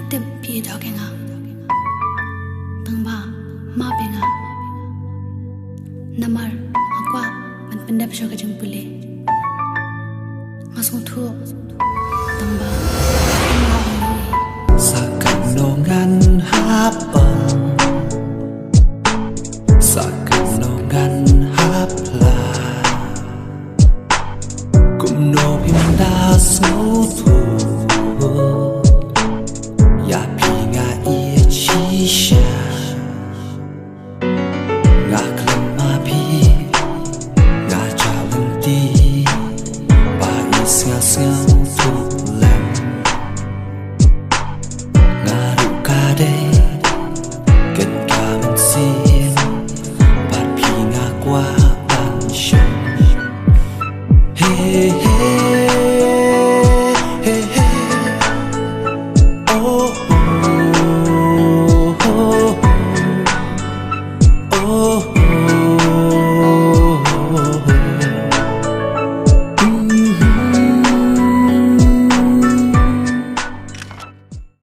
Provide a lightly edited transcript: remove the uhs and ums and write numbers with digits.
Tip pi dogenga tangba ma penga namar akwa man pendap syo kajeng pule ngasung thu tangba ma oi sakanongan hapang sakanongan hapla kumno pindas ngutu ya pinga ia chisha nga klemapi nga jalenti ba isngas ngutu lem ngaru kade ken kamen sin bat pinga kwa ansyon hey hey oh oh oh